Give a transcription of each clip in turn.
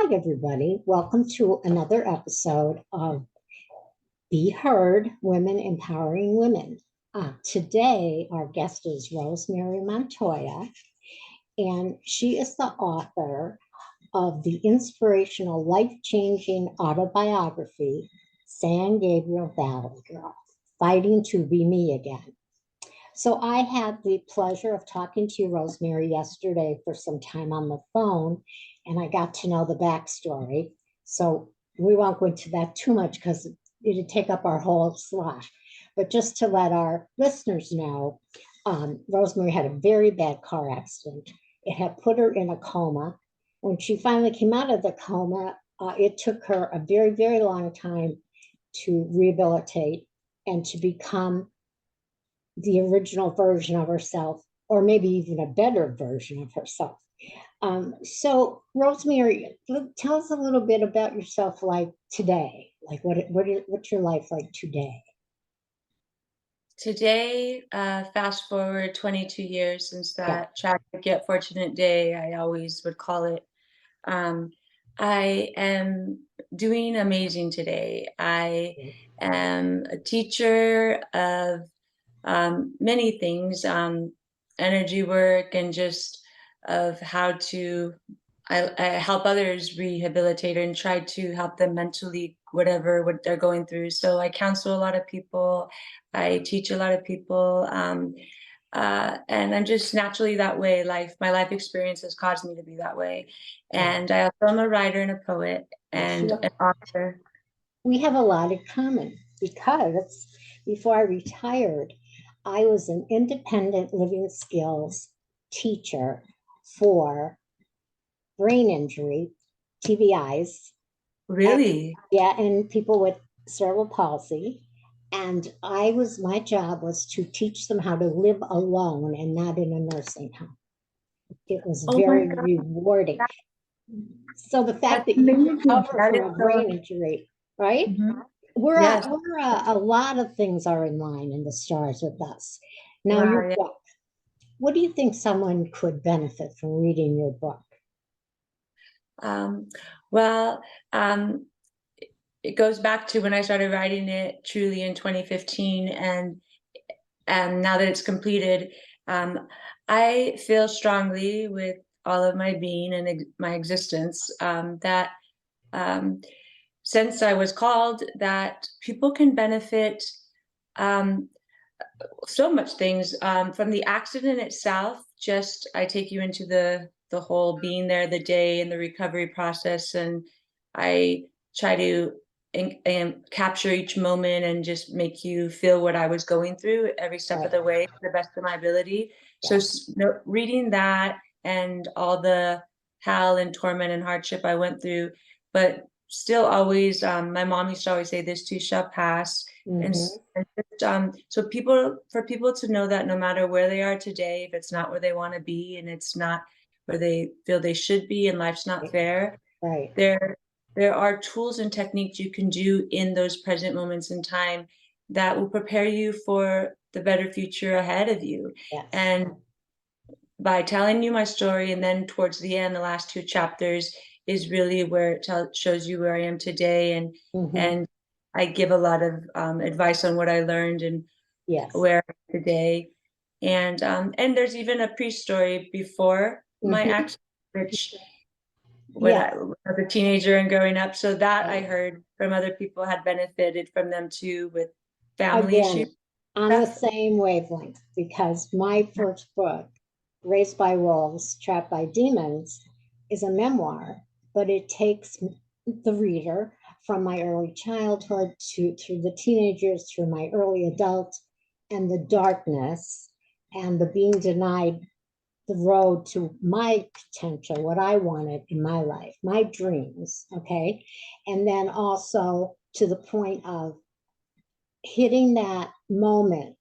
Hi, everybody. Welcome to another episode of Be Heard Women Empowering Women. Today, our guest is Rosemary Montoya, and she is the author of the inspirational, life-changing autobiography, San Gabriel Valley Girl, Fighting to Be Me Again. So I had the pleasure of talking to you, Rosemary, yesterday for some time on the phone, and I got to know the backstory. So we won't go into that too much because it'd take up our whole slot. But just to let our listeners know, Rosemary had a very bad car accident. It had put her in a coma. When she finally came out of the coma, it took her a very, very long time to rehabilitate and to become the original version of herself, or maybe even a better version of herself. So Rosemary, tell us a little bit about yourself, like today. Like what's your life like today? Today, fast forward 22 years since that tragic yet fortunate day, I always would call it. I am doing amazing today. I am a teacher of many things, energy work, and just of how to I help others rehabilitate and try to help them mentally, what they're going through. So I counsel a lot of people, I teach a lot of people, and I'm just naturally that way. My life experience has caused me to be that way. And I also am a writer and a poet and an author. We have a lot in common because before I retired, I was an independent living skills teacher for brain injury, TBIs. Really? And people with cerebral palsy. And my job was to teach them how to live alone and not in a nursing home. It was Oh my very God. rewarding. So the fact That's that you amazing. recover That from is a brain injury, right? Yes. A lot of things are in line in the stars with us. Now, Wow, your yeah. book. What do you think someone could benefit from reading your book? Well, it goes back to when I started writing it truly in 2015, and now that it's completed, I feel strongly with all of my being and my existence that um, since I was called, that people can benefit um, so much things from the accident itself. Just I take you into the whole being there, the day, and the recovery process, and I try to capture each moment and just make you feel what I was going through every step of the way to the best of my ability. So reading that and all the hell and torment and hardship I went through, but still always, my mom used to always say, "This too shall pass." And just, so for people to know that no matter where they are today, if it's not where they want to be and it's not where they feel they should be and life's not fair, there are tools and techniques you can do in those present moments in time that will prepare you for the better future ahead of you. And by telling you my story, and then towards the end, the last two chapters is really where it shows you where I am today, and I give a lot of advice on what I learned and where I am today. And there's even a pre-story before my accident, which when I was a teenager and growing up. So that I heard from other people had benefited from them too, with family issues. On the same wavelength, because my first book, Raised by Wolves, Trapped by Demons, is a memoir, but it takes the reader from my early childhood through the teenagers, through my early adult, and the darkness, and the being denied the road to my potential, what I wanted in my life, my dreams, okay? And then also to the point of hitting that moment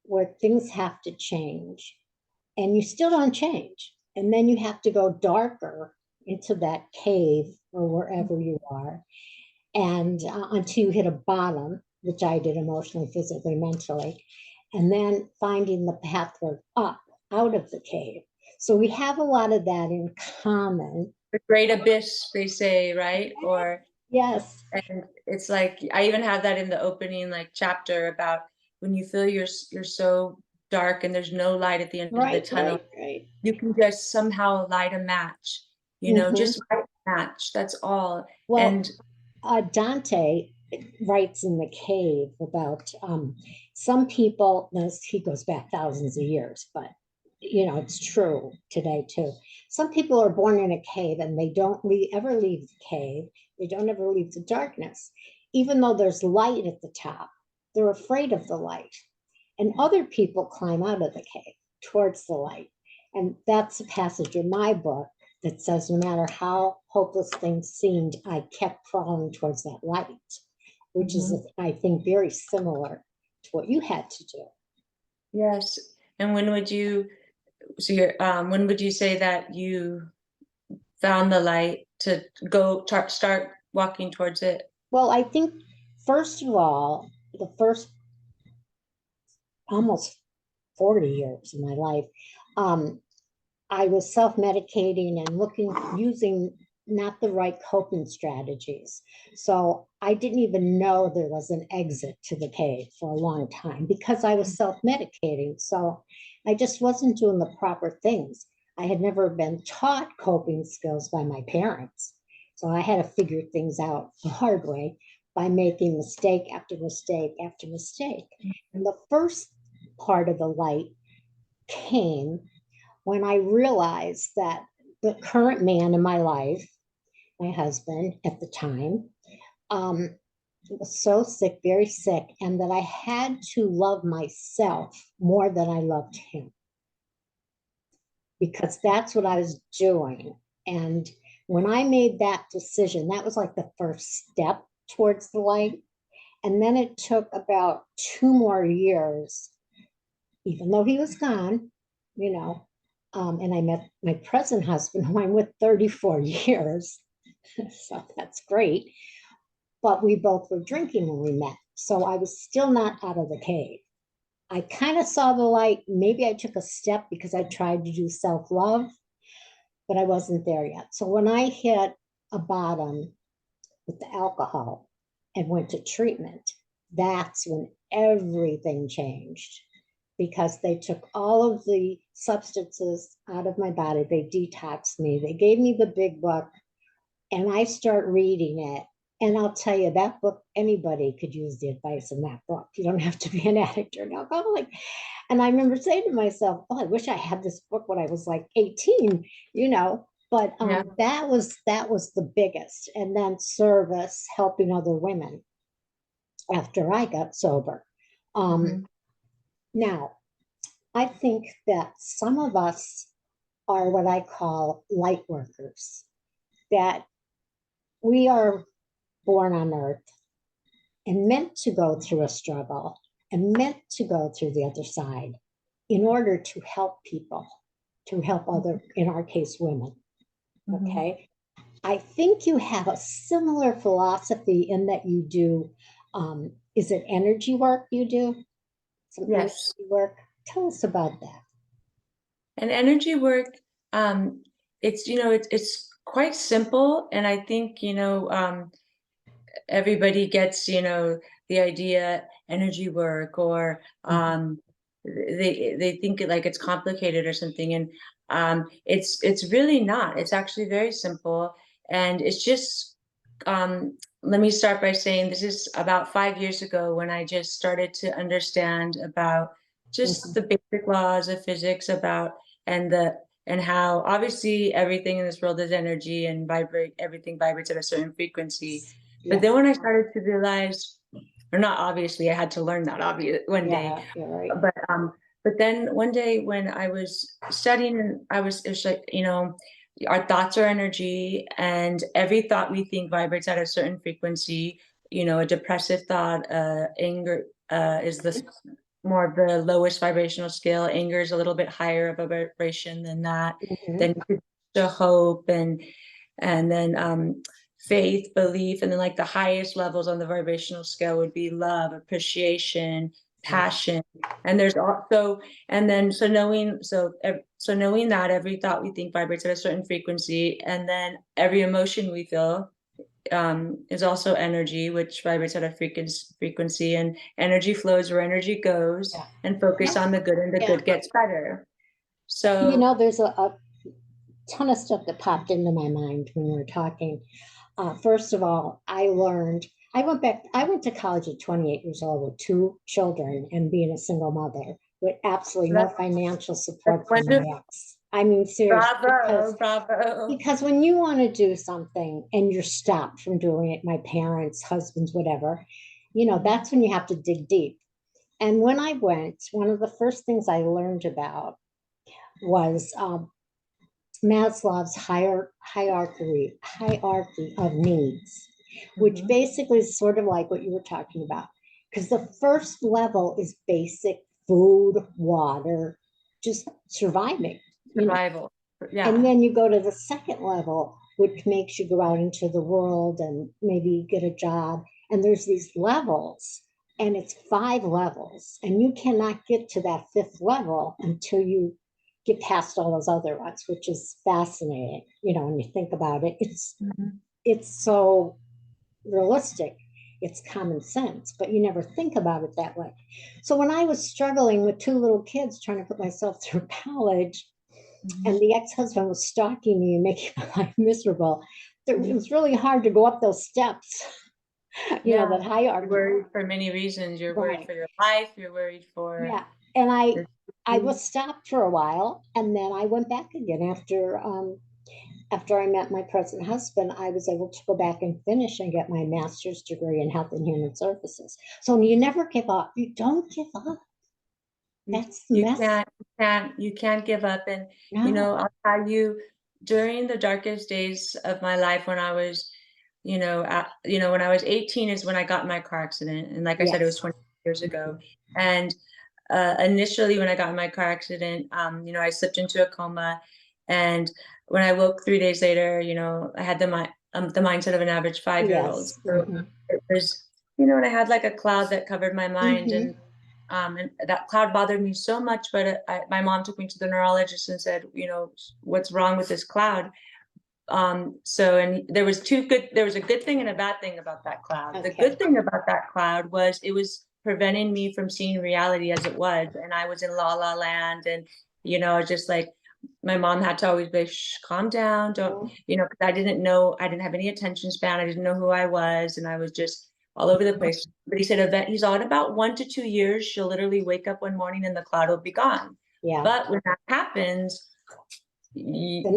where things have to change and you still don't change. And then you have to go darker into that cave or wherever you are. And until you hit a bottom, which I did emotionally, physically, mentally, and then finding the pathway up out of the cave. So we have a lot of that in common. the great abyss, they say, right? Or, Yes, and it's like, I even have that in the opening like chapter about when you feel you're so dark and there's no light at the end of the right, tunnel, right, right. you can just somehow light a match, Hmm. just light a match, that's all. Well, And Dante writes in The Cave about some people, this, he goes back thousands of years, but it's true today too. Some people are born in a cave and they don't ever leave the cave. They don't ever leave the darkness. Even though there's light at the top, they're afraid of the light. And other people climb out of the cave towards the light. And that's a passage in my book that says no matter how hopeless things seemed, I kept crawling towards that light, which is, Mhm. I think, very similar to what you had to do. Yes. And when would you say that you found the light to start walking towards it? Well, I think, first of all, the first almost 40 years of my life, um, I was self-medicating and using not the right coping strategies. So I didn't even know there was an exit to the cave for a long time because I was self-medicating. So I just wasn't doing the proper things. I had never been taught coping skills by my parents. So I had to figure things out the hard way by making mistake after mistake after mistake. And the first part of the light came when I realized that the current man in my life, my husband at the time, um, was so sick, very sick, and that I had to love myself more than I loved him because that's what I was doing. And when I made that decision, that was like the first step towards the light. And then it took about 2 more years, even though he was gone, you know, and I met my present husband, who I'm with 34 years. So that's great. But we both were drinking when we met. So I was still not out of the cave. I kind of saw the light. Maybe I took a step because I tried to do self love, but I wasn't there yet. So when I hit a bottom with the alcohol and went to treatment, that's when everything changed because they took all of the substances out of my body. They detoxed me. They gave me the big book, and I start reading it. And I'll tell you, that book, anybody could use the advice in that book. You don't have to be an addict or an alcoholic. And I remember saying to myself, oh, I wish I had this book when I was like 18, you know. But Yeah. that was the biggest. And then service, helping other women after I got sober. Um, Mhm. Now, I think that some of us are what I call light workers, that we are born on earth and meant to go through a struggle and meant to go through the other side in order to help people, to help other, in our case, women. Mhm. Okay. I think you have a similar philosophy in that you do, is it energy work you do? Some energy Yes. work? Tell us about that. And energy work, it's quite simple, and I think everybody gets the idea energy work, or Mhm. they think it like it's complicated or something, and it's really not. It's actually very simple, and it's just let me start by saying this is about 5 years ago when I just started to understand about just Mhm. the basic laws of physics, about and the and how obviously everything in this world is energy and everything vibrates at a certain frequency. But then Yes. when I started to realize, or not obviously, I had to learn that obvious one day. Yeah, you're right. But then one day when I was studying, and it was like, our thoughts are energy, and every thought we think vibrates at a certain frequency. A depressive thought, anger, is the more of the lowest vibrational scale. Anger is a little bit higher of a vibration than that. Mhm. Then the hope, and then faith, belief, and then like the highest levels on the vibrational scale would be love, appreciation, passion. And there's also, and then so knowing that every thought we think vibrates at a certain frequency, and then every emotion we feel is also energy, which vibrates at a frequency, and energy flows where energy goes, and focus on the good, and the good gets better. So there's a ton of stuff that popped into my mind when we were talking. First of all, I went to college at 28 years old with 2 children and being a single mother with absolutely no financial support from my ex. I mean, seriously, bravo. Because when you want to do something and you're stopped from doing it, my parents, husbands, whatever, that's when you have to dig deep. And when I went, one of the first things I learned about was Maslow's hierarchy of needs, which basically is sort of like what you were talking about. Because the first level is basic food, water, just surviving. Survival. Yeah. And then you go to the second level, which makes you go out into the world and maybe get a job. And there's these levels, and it's 5 levels. And you cannot get to that 5th level until you get past all those other ones, which is fascinating. When you think about it, it's so realistic. It's common sense, but you never think about it that way. So when I was struggling with 2 little kids trying to put myself through college, and the ex-husband was stalking me and making my life miserable, it was really hard to go up those steps. That hierarchy. You're worried for many reasons. You're worried for your life. You're worried for And I was stopped for a while, and then I went back again after I met my present husband. I was able to go back and finish and get my master's degree in health and human services. So you never give up. You don't give up. That's the message. You can't give up. And I'll tell you, during the darkest days of my life, when I was, when I was 18 is when I got in my car accident. And like I said, it was 20 years ago. And initially when I got in my car accident, I slipped into a coma. And when I woke 3 days later, I had the mindset of an average 5-year-old. So it was, and I had like a cloud that covered my mind, and that cloud bothered me so much. But my mom took me to the neurologist and said, what's wrong with this cloud? And there was a good thing and a bad thing about that cloud. The good thing about that cloud was it was preventing me from seeing reality as it was. And I was in la la land, and, just like, my mom had to always be, shh, calm down. Don't, because I didn't have any attention span. I didn't know who I was. And I was just all over the place. But he said, he's on about 1 to 2 years. She'll literally wake up one morning and the cloud will be gone. Yeah. But when that happens, the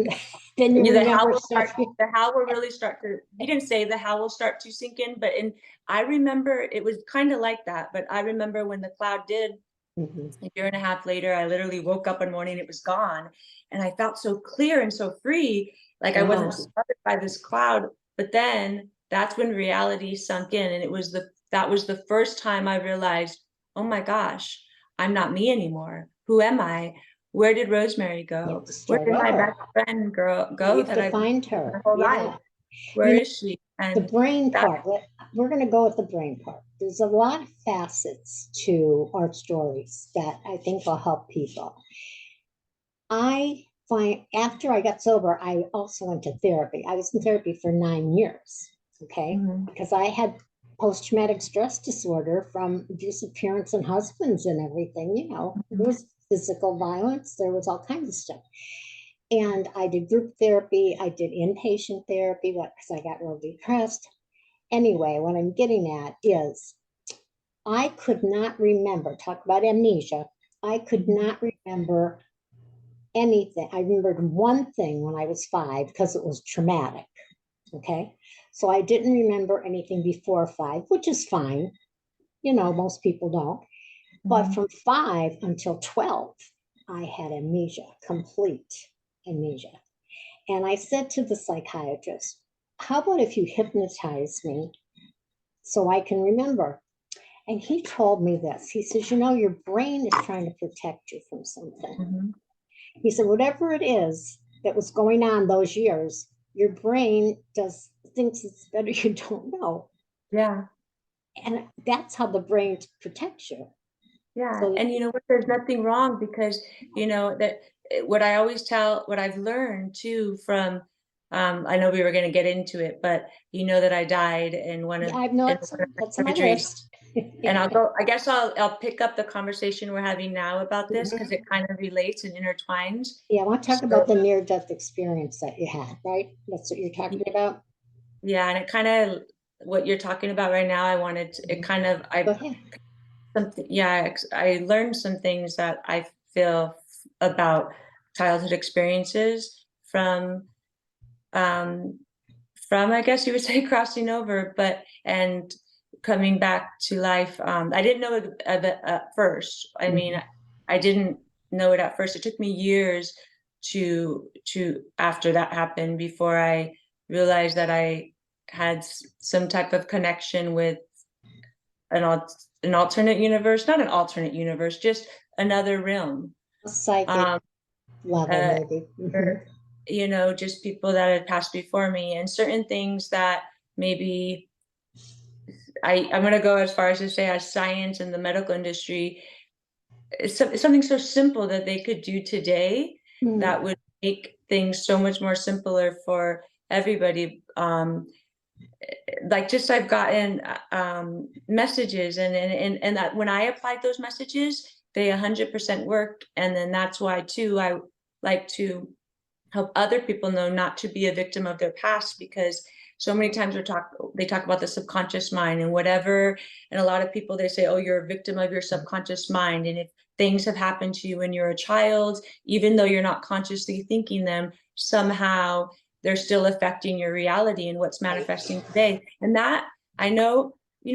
hell will really start to, he didn't say the hell will start to sink in, but I remember it was kind of like that. But I remember when the cloud did, a year and a half later, I literally woke up one morning, it was gone. And I felt so clear and so free, like I wasn't surrounded by this cloud. But then that's when reality sunk in. And that was the first time I realized, oh my gosh, I'm not me anymore. Who am I? Where did Rosemary go? Where did my best friend go that I find her? My whole life? Where is she? And the brain part. We're going to go with the brain part. There's a lot of facets to our stories that I think will help people. I find after I got sober, I also went to therapy. I was in therapy for 9 years, because I had post-traumatic stress disorder from abusive parents and husbands and everything. There was physical violence, there was all kinds of stuff. And I did group therapy, I did inpatient therapy because I got real depressed. Anyway, what I'm getting at is I could not remember, talk about amnesia, I could not remember anything. I remembered one thing when I was 5 because it was traumatic. So I didn't remember anything before 5, which is fine. Most people don't. But from 5 until 12, I had amnesia, complete amnesia. And I said to the psychiatrist, how about if you hypnotize me so I can remember? And he told me this. He says, your brain is trying to protect you from something. He said, whatever it is that was going on those years, your brain thinks it's better you don't know. Yeah. And that's how the brain protects you. Yeah. So And you know what, there's nothing wrong because, that what I always tell, what I've learned too from, I know we were going to get into it, but that I died in one yeah, of, I've not, in one of that's my on my surgeries. list. And I guess I'll pick up the conversation we're having now about this because Mhm. it kind of relates and intertwines. Yeah, I want to talk So, about the near-death experience that you had, right? That's what you're talking about? yeah. And it kind of, what you're talking about right now, it Mhm. kind of, Go ahead. I learned some things that I feel about childhood experiences um, from I guess you would say crossing over, but and coming back to life. I didn't know it at first. I mean, Mhm. I didn't know it at first. It took me years to after that happened before I realized that I had some type of connection with an alternate universe, not an alternate universe, just another realm. Psychic Um, level, uh, maybe. or, just people that had passed before me, and certain things that maybe I'm going to go as far as to say, as science and the medical industry, it's something so simple that they could do today Mhm. that would make things so much more simpler for everybody. Like just I've gotten messages and that when I applied those messages, they 100% worked. And then that's why too, I like to help other people know not to be a victim of their past, because so many times they talk about the subconscious mind and whatever. And a lot of people, they say, oh, you're a victim of your subconscious mind. And if things have happened to you when you're a child, even though you're not consciously thinking them, somehow they're still affecting your reality and what's Right. manifesting today. And that I know, they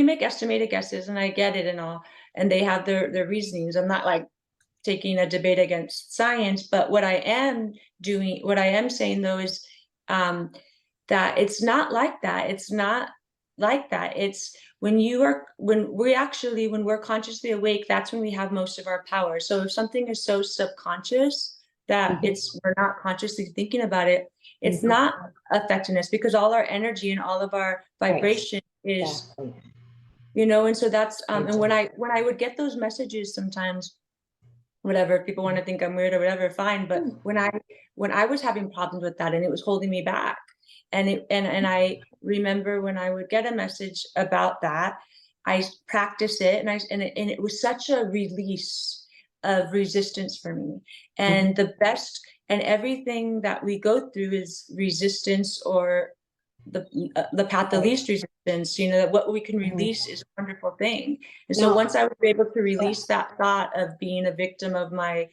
make estimated guesses, and I get it and all, and they have their reasonings. I'm not like taking a debate against science, but what I am saying though is um, that it's not like that. It's not like that. It's when we're consciously awake, that's when we have most of our power. So if something is so subconscious that Mhm. we're not consciously thinking about it, it's Mhm. not affecting us because all our energy and all of our Right. vibration is, Exactly. and so that's Right. and when I would get those messages sometimes, whatever, if people want to think I'm weird or whatever, fine. But Mm. when I was having problems with that and it was holding me back, and I remember when I would get a message about that, I practice it, and it was such a release of resistance for me. Mhm. And the best and everything that we go through is resistance, or the path of Right. least resistance, that what we can Mhm. release is a wonderful thing. And so Now, once I was able to uh, release that thought of being a victim of my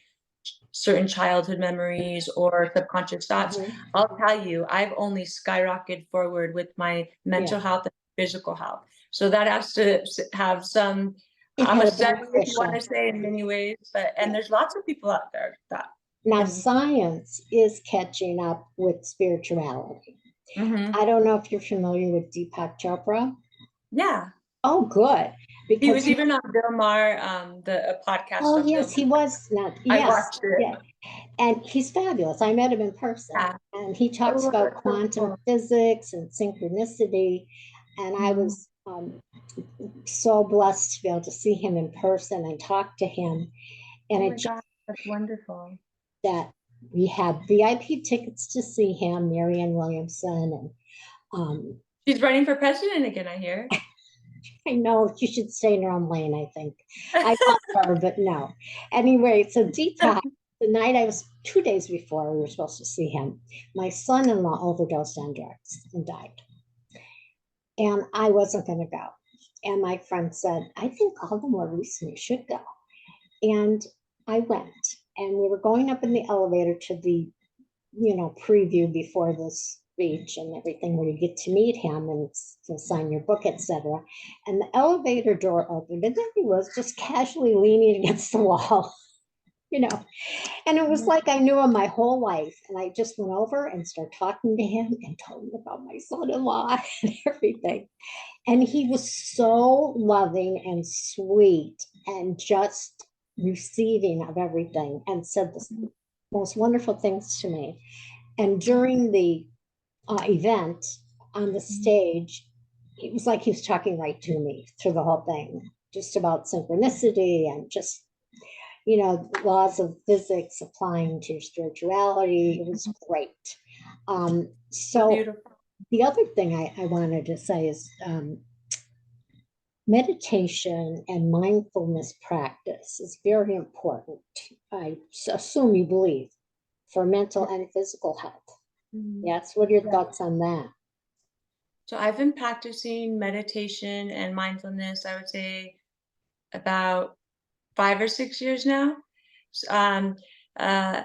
certain childhood memories or subconscious thoughts, mhm. I'll tell you, I've only skyrocketed forward with my Yeah, mental health and physical health. So that has to have some, it I'm a had a study, if you want to beneficial. say, in many ways, but and Yeah. there's lots of people out there that Now, can. science is catching up with spirituality. Mhm. I don't know if you're familiar with Deepak Chopra. Yeah. Oh, good. He Because was even on Bill Maher, the a podcast oh, on Bill yes, he Maher. was not. I Yes, watched it. yeah. And he's fabulous. I met him in person, Yeah. and he talks Oh, about that's so quantum cool. physics and synchronicity. And I Mhm. was so blessed to be able to see him in person and talk to him. And Oh it my just God, that's wonderful. that we had VIP tickets to see him, Marianne Williamson, and She's running for president again, I hear. I know she should stay in her own lane, I think. I love her, but no. Anyway, so Deepak, the night I was 2 days before we were supposed to see him, my son in law overdosed on drugs and died. And I wasn't going to go. And my friend said, I think all the more reason you should go. And I went. And we were going up in the elevator to the preview before the speech and everything, where you get to meet him and to sign your book, etc. And the elevator door opened, and there he was, just casually leaning against the wall, you know. And it was like I knew him my whole life. And I just went over and started talking to him and told him about my son-in-law and everything. And he was so loving and sweet and just receiving of everything, and said the most wonderful things to me. And during the event on the stage, it was like he was talking right to me through the whole thing. just about synchronicity and just, laws of physics applying to spirituality. It was great. So So beautiful. the other thing I wanted to say is meditation and mindfulness practice is very important. I assume you believe for mental and physical health. Mhm. Yes. What are your Yeah. thoughts on that? So I've been practicing meditation and mindfulness, I would say about 5 or 6 years now. S- Um, uh,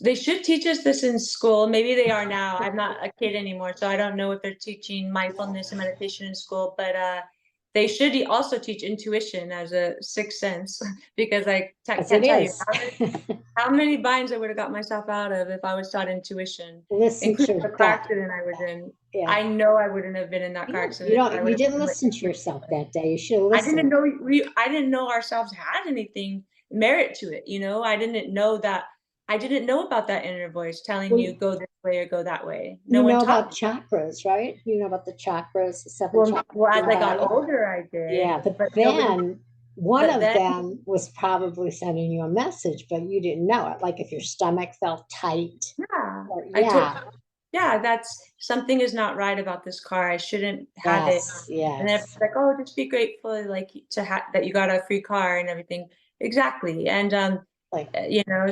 they should teach us this in school. Maybe they are now. I'm not a kid anymore, so I don't know if they're teaching mindfulness and meditation in school, but they should also teach intuition as a sixth sense because As it can't tell you is. how many binds I would have got myself out of if I was taught intuition, Listen to including your the car gut. accident I was in. Yeah. I know I wouldn't have been in that car Yeah. accident if I would You have didn't been with listen to intuition. yourself that day. You should have I didn't listened. know I didn't know ourselves had anything merit to it, you know? I didn't know about that inner voice telling Well, you go this way or go that way. No you one know taught about me. chakras, right? You know about the chakras, the seven chakras As in the I got body. older, I did, Yeah, but but nobody. then one But of then, them was probably sending you a message, but you didn't know it. Like if your stomach felt tight, yeah, or I took. yeah, Yeah, that's something is not right about this car. I shouldn't have it. yes, And then yes, it's like, oh, just be grateful, like that you got a free car and everything. Exactly. And like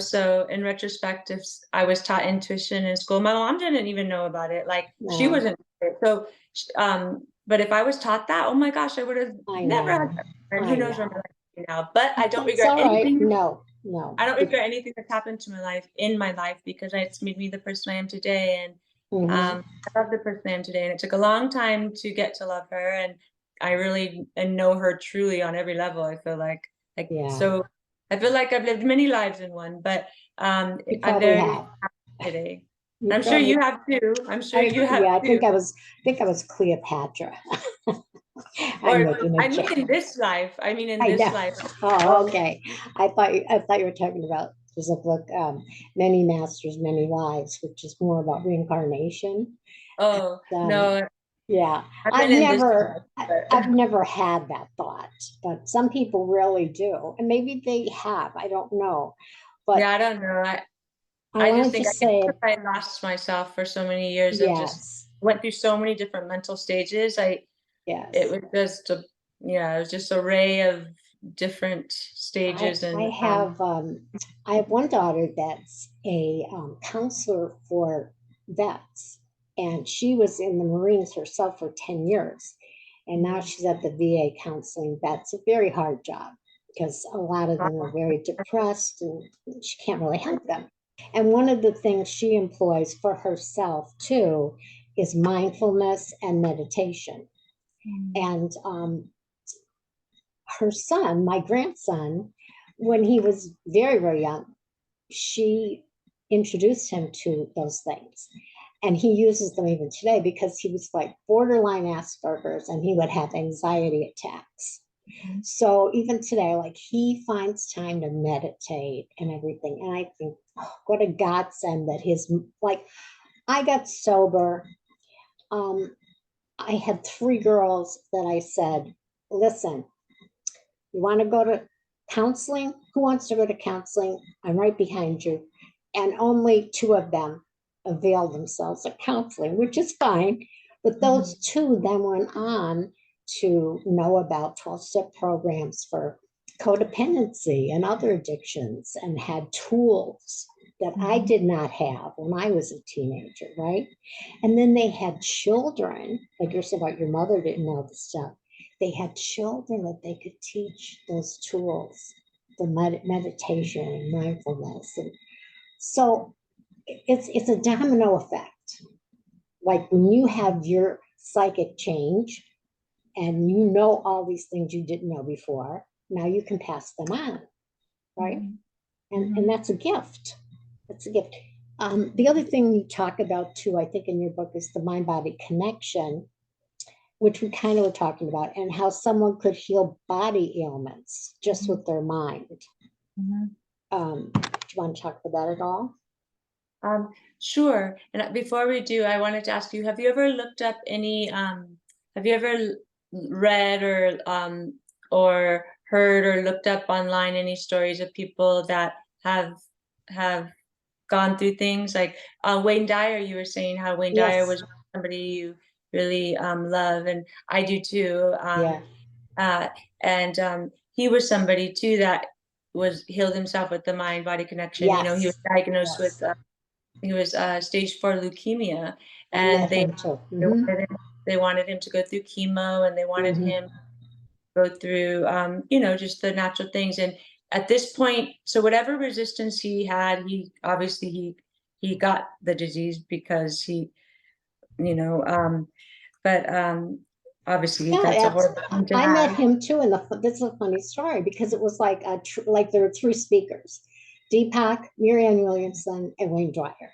so in retrospect, if I was taught intuition in school, my mom didn't even know about it. Like she no, wasn't. So, but if I was taught that, oh my gosh, I would have I never had know, that. And who I knows where my know. life would be now. But I don't That's regret all right. anything. No, no. I don't regret anything that's happened to my life because it's made me the person I am today. And Mhm. I love the person I am today. And it took a long time to get to love her. And I really and know her truly on every level. I feel like Yeah, so I feel like I've lived many lives in one, but you I'm probably very have. happy today. You I'm sure probably. you have too. I'm sure you have Yeah, too. I think I was Cleopatra. I'm Or making a I mean joke. in this life. I mean in I this know. life. Oh, Oh, okay. I thought you were talking about there's a book, Many Masters, Many Wives, which is more about reincarnation. oh Um, no, yeah, I've been in this life, I've but never had that thought, but some people really do, and maybe they have. I don't know, but yeah, I don't know. I I just wanted to think I guess say because I lost myself for so many years and just yes, went through so many different mental stages. It yes. was just a yeah, it was just a ray of different stages I and I have one daughter that's a counselor for vets, and she was in the Marines herself for 10 years, and now she's at the VA counseling vets. A very hard job because a lot of them are very depressed, and she can't really help them. And one of the things she employs for herself too is mindfulness and meditation. And her son, my grandson, when he was very, very young, she introduced him to those things. And he uses them even today because he was like borderline Asperger's and he would have anxiety attacks. So even today, like he finds time to meditate and everything. And I think, oh, what a godsend that like, I got sober. Um, I had three girls that I said, listen, you want to go to counseling? Who wants to go to counseling? I'm right behind you. And only two of them availed themselves of counseling, which is fine. But those two then went on to know about 12-step programs for codependency and other addictions and had tools that I did not have when I was a teenager, right? And then they had children, like you're saying about your mother didn't know the stuff. They had children that they could teach those tools, the meditation and mindfulness. And so it's a domino effect. Like when you have your psychic change and you know all these things you didn't know before, now you can pass them on, right? And that's a gift. That's a gift. The other thing you talk about too, I think in your book, is the mind body connection, which we kind of were talking about, and how someone could heal body ailments just with their mind. Do you want to talk about that at all? Sure. And before we do, I wanted to ask you, have you ever looked up have you ever read or or heard or looked up online any stories of people that have gone through things like Wayne Dyer? You were saying how Wayne Dyer Yes. was somebody you really love, and I do too. Yeah. And he was somebody too that was healed himself with the mind body connection. You know, he was Yes. diagnosed with Yes. he was stage 4 leukemia, I and met him too. they Hmm. wanted him, they wanted him to go through chemo, and they wanted Hmm. him to go through you know, just the natural things. And at this point, so whatever resistance he had, he obviously he got the disease because he, you know, but obviously Yeah, that's a horrible thing to I met have. him too, and this is a funny story because it was like like there were three speakers: Deepak, Marianne Williamson, and Wayne Dwyer.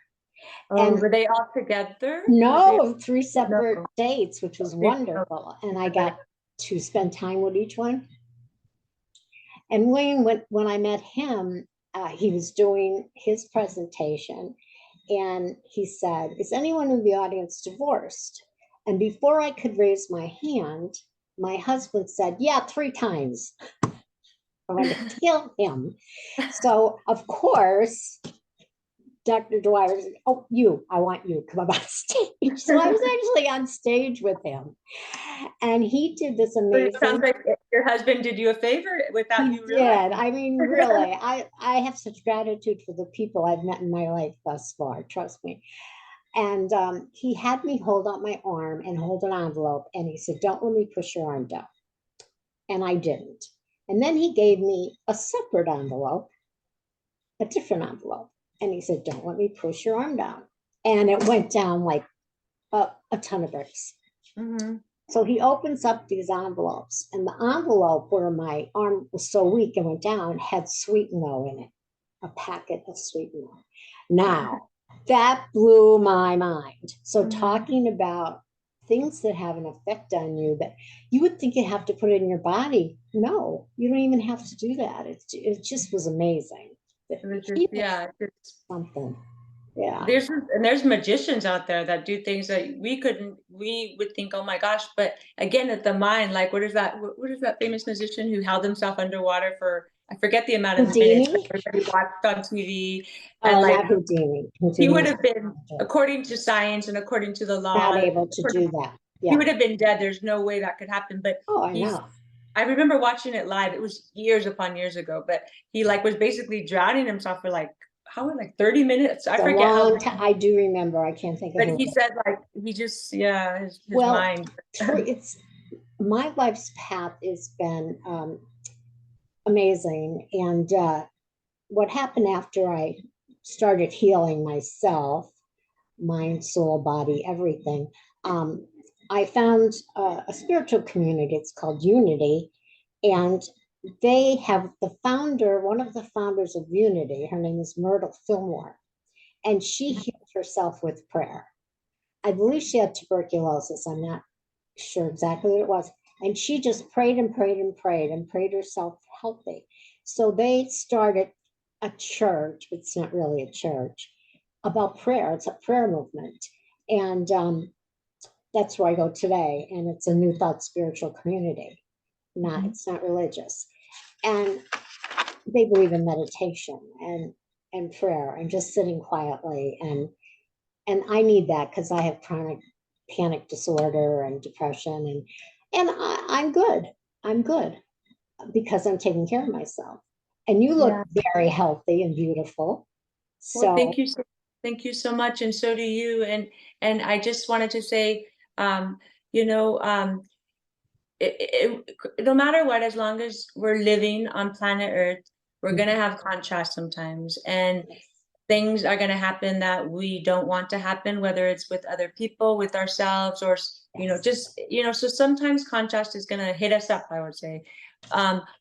Oh, And were they all together? Were they? no, three separate No. dates, which was wonderful. And I got to spend time with each one. And Wayne, when I met him, he was doing his presentation, and he said, "Is anyone in the audience divorced?" And before I could raise my hand, my husband said, "Yeah, 3 times." I wanted to kill him. So, of course, Dr. Dwyer said, "Oh, I want you to come up on stage." So I was actually on stage with him. And he did this But it sounds amazing. like your husband did you a favor without He you did. realizing. I mean, really, I have such gratitude for the people I've met in my life thus far, trust me. And he had me hold out my arm and hold an envelope. And he said, "Don't let me push your arm down." And I didn't. And then he gave me a separate envelope, a different envelope. And he said, "Don't let me push your arm down." And it went down like a ton of bricks. Mm-hmm. So he opens up these envelopes, and the envelope where my arm was so weak and went down had Sweet and Low in it, a packet of Sweet and Low. Now, that blew my mind. So, talking about things that have an effect on you that you would think you have to put it in your body. No, you don't even have to do that. It just was amazing. It was just, He yeah, just something. Yeah. there's magicians out there that do things that we would think, oh my gosh, but again, at the mind, like what is that famous musician who held himself underwater for, I forget the amount of minutes, but Houdini? everybody watched on TV, and Oh, like not Houdini. he Houdini would was have been, according to science and according to the not law, able to do that. he Yeah. would have been dead. There's no way that could happen. But Oh, I he's, know. I remember watching it live. It was years upon years ago, but he like was basically drowning himself for like, how, like 30 minutes? I It's a forget how long long. time. I do remember. I can't think of But who. he said like he just, yeah, his Well, mind. it's my life's path has been amazing. And what happened after I started healing myself, mind, soul, body, everything, um, I found a spiritual community. It's called Unity. And they have the founder, one of the founders of Unity, her name is Myrtle Fillmore, and she healed herself with prayer. I believe she had tuberculosis. I'm not sure exactly what it was. And she just prayed and prayed and prayed and prayed herself healthy. So they started a church, but it's not really a church, about prayer. It's a prayer movement. And that's where I go today. And it's a New Thought spiritual community. It's not religious. And they believe in meditation and prayer and just sitting quietly. And I need that because I have chronic panic disorder and depression, and I'm good. I'm good because I'm taking care of myself. And you look Yeah. very healthy and beautiful. Well, So thank you so much, and so do you. And I just wanted to say, you know, no matter what, as long as we're living on planet Earth, we're gonna have contrast sometimes, and things are going to happen that we don't want to happen, whether it's with other people, with ourselves, or you know, yes, just, you know, so sometimes contrast is going to hit us up, I would say.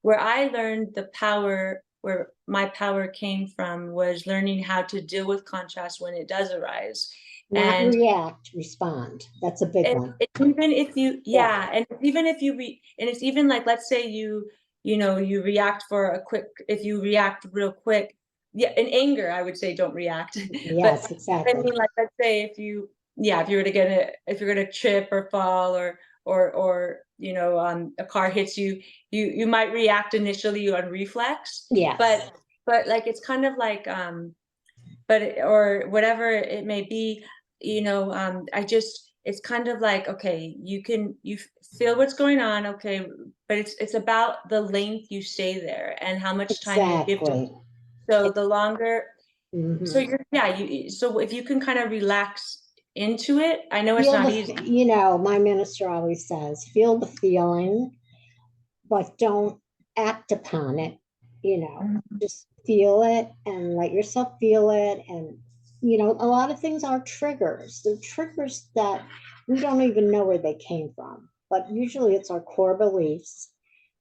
Where I learned the power, where my power came from, was learning how to deal with contrast when it does arise. not And react, respond. That's a big and one. even if you, Yeah, yeah, and even if you and it's even like, let's say you know, you react for a quick, if you react real quick, yeah, in anger, I would say don't react. But yes, I exactly. mean, like, let's say if you, yeah, if you were to get if you're gonna trip or fall, or a car hits you, you might react initially on reflex, Yes. but like it's kind of like or whatever it may be, it's kind of like, okay, you feel what's going on, okay, but it's about the length you stay there and how much time you give to it. Exactly. So the longer, so Mhm. so if you can kind of relax into it, I know it's Feel not the, easy. my minister always says, feel the feeling, but don't act upon it. Mhm. Just feel it and let yourself feel it. And, a lot of things are triggers. They're triggers that we don't even know where they came from. But usually it's our core beliefs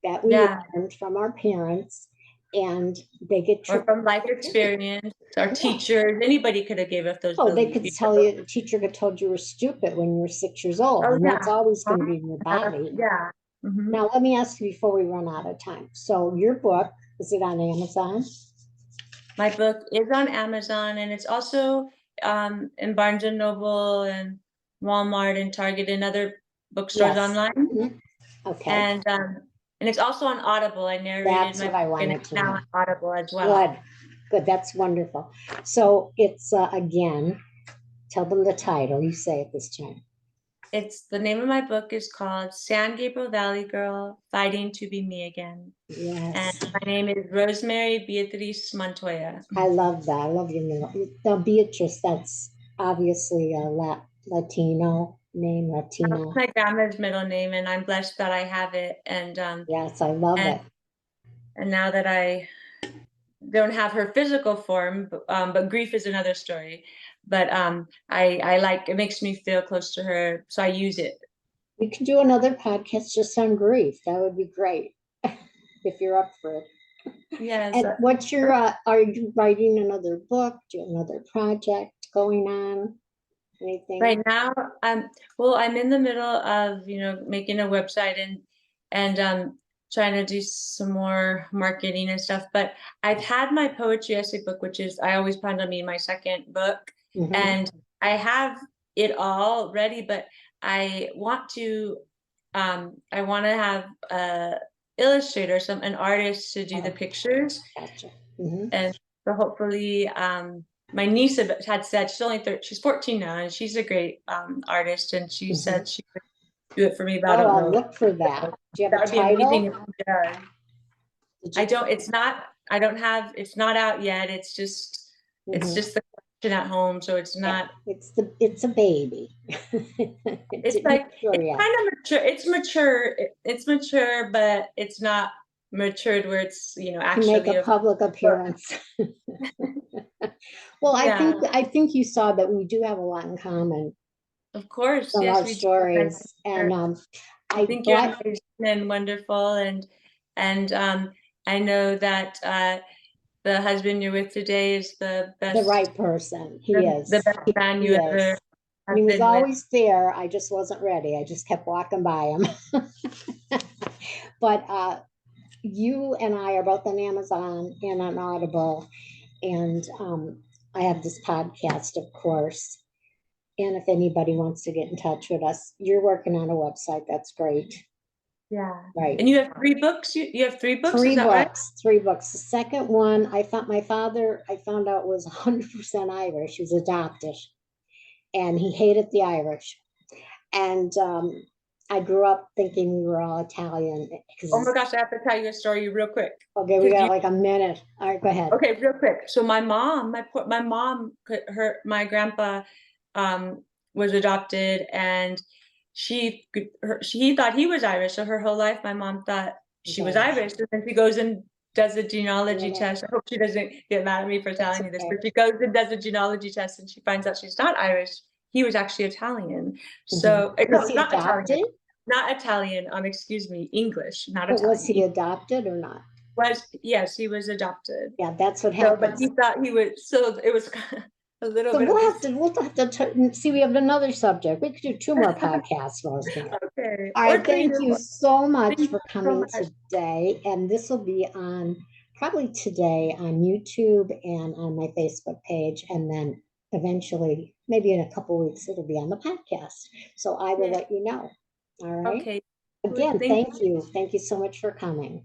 that we Yeah, learned from our parents, and they get or triggered. from life experience, our teachers, anybody could have gave us those Oh, they beliefs. could tell you, the teacher could told you were stupid when you were 6 years old, Oh and that's yeah. always going to Huh? be in your body. Yeah. Hmm. Now, let me ask you before we run out of time. So, your book, is it on Amazon? My book is on Amazon, and it's also in Barnes and Noble and Walmart and Target and other bookstores Yes. online. Mhm. Okay. And it's also on Audible. I narrated That's my what I book, and wanted it's to now know. on Audible as well. Good. Good. That's wonderful. So, it's again, tell them the title. You say it this time. It's the name of my book is called San Gabriel Valley Girl Fighting to Be Me Again. And Yes. my name is Rosemary Beatriz Montoya. I love that. I love your name. Now, Beatrice, that's obviously a Latino name, That's Latina. my grandma's middle name, and I'm blessed that I have it. Yes, I love And it. and now that I don't have her physical form, but grief is another story. But I like it makes me feel close to her, so I use it. We could do another podcast just on grief. That would be great if you're up for it. Yes. And what's your, are you writing another book? Do you have another project going on? Right Anything? now, I'm in the middle of making a website and trying to do some more marketing and stuff. But I've had my poetry essay book, which is I always planned on being my second book, Mm-hmm. and I have it all ready. But I want to have a illustrator, an artist to do the Oh, pictures, gotcha. Mm-hmm. and so hopefully my niece had said she's 14 now, and she's a great artist, and she Mm-hmm. said she would do it for me, but I Oh, don't I'll know. look for that. Do you have That a would be amazing title? if she does. Did I you? don't, it's not, I don't have, it's not out yet. It's Mm-hmm. just the collection at home. So it's Yeah, not, it's a baby. it's It's like, mature it's yet. kind of mature. It's mature. It's mature, but it's not matured where it's, To make a actually a public book. appearance. Well, I Yeah, think I think you saw that we do have a lot in common of course. from Yes, our we do. And stories, and I I think you're brought amazing and wonderful, and I know that the husband you're with today is the right person. He the is. best man He you ever is. And he have was been with. always there. I just wasn't ready. I just kept walking by him. But you and I are both on Amazon and on Audible, and I have this podcast, of course. And if anybody wants to get in touch with us, you're working on a website. That's great. Yeah, Right. and you have 3 books. You have 3 books. Is Three that right? books, 3 books. The second one, I found my father, I found out was 100% Irish. He was adopted, and he hated the Irish. And I grew up thinking we were all Italian Oh my because, gosh, I have to tell you a story real quick. okay, we Because got like a minute. All right, go ahead. okay, real quick. So my mom, my grandpa, was adopted, and he thought he was Irish. So her whole life, my mom thought He's she was Irish. Irish. And then she goes and does a genealogy Yeah, test. I hope she doesn't get mad at me for that's telling you this, okay. but she goes and does a genealogy test, and she finds out she's not Irish. He was actually Italian. So Was no, he not Italian, adopted? not Italian. Excuse me, English, not But was Italian. he adopted or not? Yes, he was adopted. Yeah, that's what So, but happens. he thought he was, so it was a little So bit of we'll have to see. We have another subject. We could do 2 more podcasts, Rosemary. okay. All Or right, three. thank you so Thank much you for so coming much. today. And this will be on probably today on YouTube and on my Facebook page. And then eventually, maybe in a couple weeks, it'll be on the podcast. So I will Yeah. let you know. All right. Okay. again, Thank thank you. Thank you so much for coming.